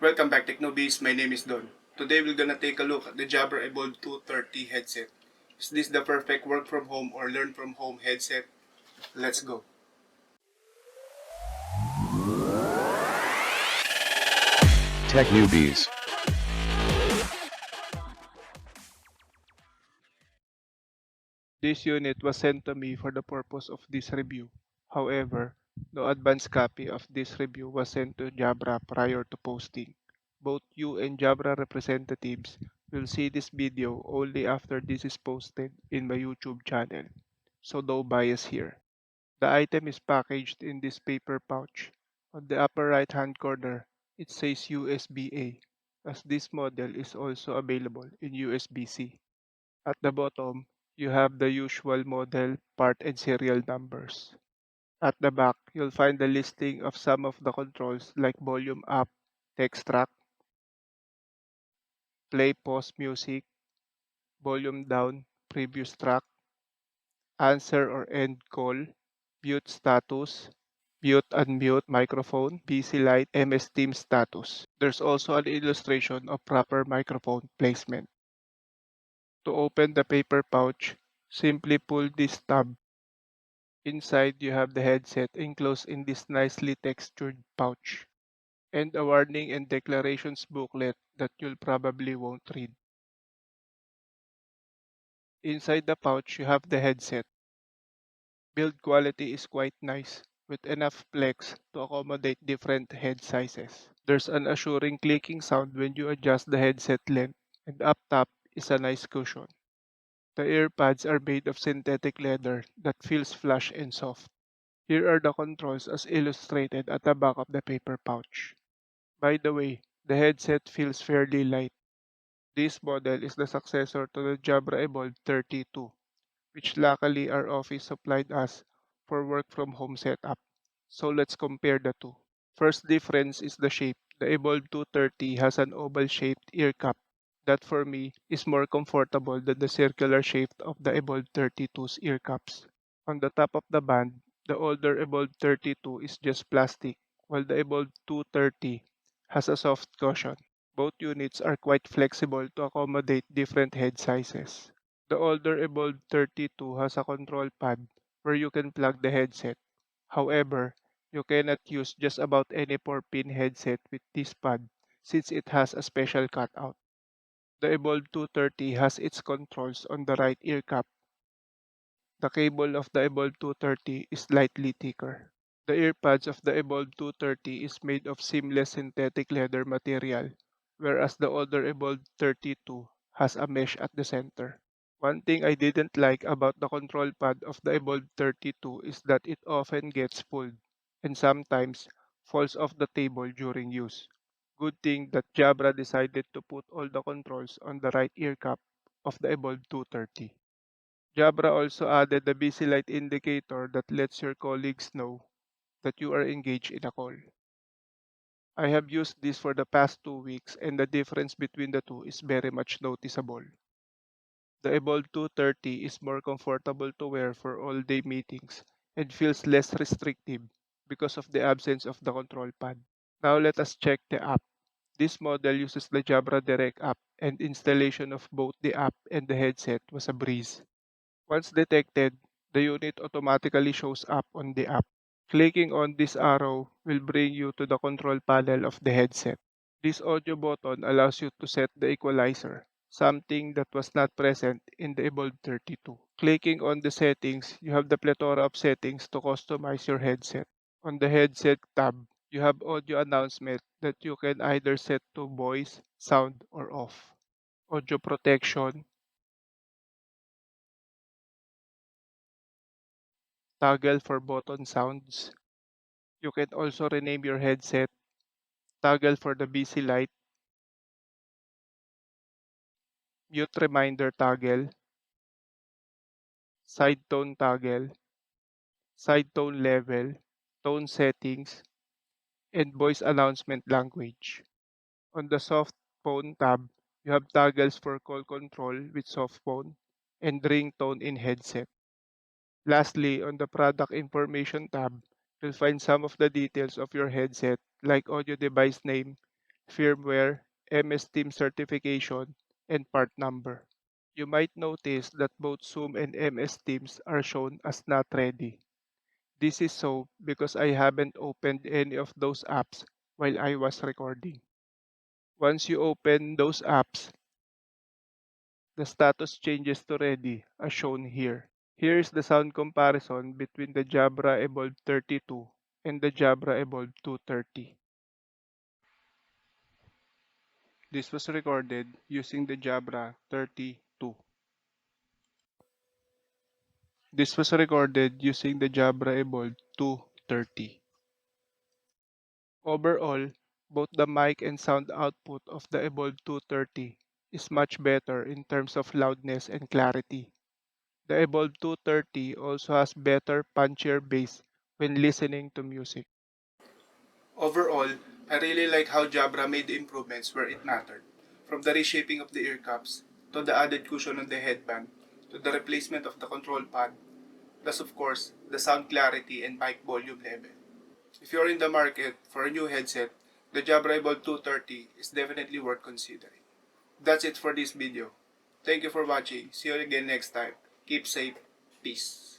Welcome back Technobees, my name is Don. Today we're gonna take a look at the Jabra Evolve 230 headset. Is this the perfect work from home or learn from home headset? Let's go. Tech Newbies. This unit was sent to me for the purpose of this review. However, no advance copy of this review was sent to Jabra prior to posting. Both you and Jabra representatives will see this video only after this is posted in my YouTube channel, so no bias here. The item is packaged in this paper pouch. On the upper right hand corner, it says USB-A, as this model is also available in USB-C. At the bottom, you have the usual model, part, and serial numbers. At the back, you'll find the listing of some of the controls like volume up, text track, play pause music, volume down, previous track, answer or end call, mute status, mute unmute microphone, PC Lite, MS Team status. There's also an illustration of proper microphone placement. To open the paper pouch, simply pull this tab. Inside, you have the headset enclosed in this nicely textured pouch, and a warning and declarations booklet that you'll probably won't read. Inside the pouch, you have the headset. Build quality is quite nice, with enough flex to accommodate different head sizes. There's an assuring clicking sound when you adjust the headset length, and up top is a nice cushion. The earpads are made of synthetic leather that feels flush and soft. Here are the controls as illustrated at the back of the paper pouch. By the way, the headset feels fairly light. This model is the successor to the Jabra Evolve 32, which luckily our office supplied us for work from home setup. So let's compare the two. First difference is the shape. The Evolve 230 has an oval shaped ear cup that for me is more comfortable than the circular shape of the Evolve 32's ear cups. On the top of the band, the older Evolve 32 is just plastic, while the Evolve 230 has a soft cushion. Both units are quite flexible to accommodate different head sizes. The older Evolve 32 has a control pad where you can plug the headset. However, you cannot use just about any 4-pin headset with this pad since it has a special cutout. The Evolve 230 has its controls on the right ear cup. The cable of the Evolve 230 is slightly thicker. The earpads of the Evolve 230 is made of seamless synthetic leather material, whereas the older Evolve 32 has a mesh at the center. One thing I didn't like about the control pad of the Evolve 32 is that it often gets pulled and sometimes falls off the table during use. Good thing that Jabra decided to put all the controls on the right ear cup of the Evolve 230. Jabra also added the busy light indicator that lets your colleagues know that you are engaged in a call. I have used this for the past 2 weeks and the difference between the two is very much noticeable. The Evolve 230 is more comfortable to wear for all-day meetings and feels less restrictive because of the absence of the control pad. Now let us check the app. This model uses the Jabra Direct app and installation of both the app and the headset was a breeze. Once detected, the unit automatically shows up on the app. Clicking on this arrow will bring you to the control panel of the headset. This audio button allows you to set the equalizer, something that was not present in the Evolve 32. Clicking on the settings, you have the plethora of settings to customize your headset. On the headset tab, you have audio announcement that you can either set to voice, sound, or off. Audio protection, toggle for button sounds. You can also rename your headset, toggle for the busy light, mute reminder toggle, side tone toggle, side tone level, tone settings, and voice announcement language. On the soft phone tab, you have toggles for call control with soft phone and ringtone in headset. Lastly, on the product information tab, you'll find some of the details of your headset like audio device name, firmware, MS Team certification, and part number. You might notice that both Zoom and MS Teams are shown as not ready. This is so because I haven't opened any of those apps while I was recording. Once you open those apps, the status changes to ready as shown here. Here is the sound comparison between the Jabra Evolve 32 and the Jabra Evolve 230. This was recorded using the Jabra 32. This was recorded using the Jabra Evolve 230. Overall, both the mic and sound output of the Evolve 230 is much better in terms of loudness and clarity. The Evolve 230 also has better punchier bass when listening to music. Overall, I really like how Jabra made the improvements where it mattered, from the reshaping of the ear cups, to the added cushion on the headband, to the replacement of the control pad, plus of course, the sound clarity and mic volume level. If you're in the market for a new headset, the Jabra Evolve 230 is definitely worth considering. That's it for this video. Thank you for watching. See you again next time. Keep safe. Peace.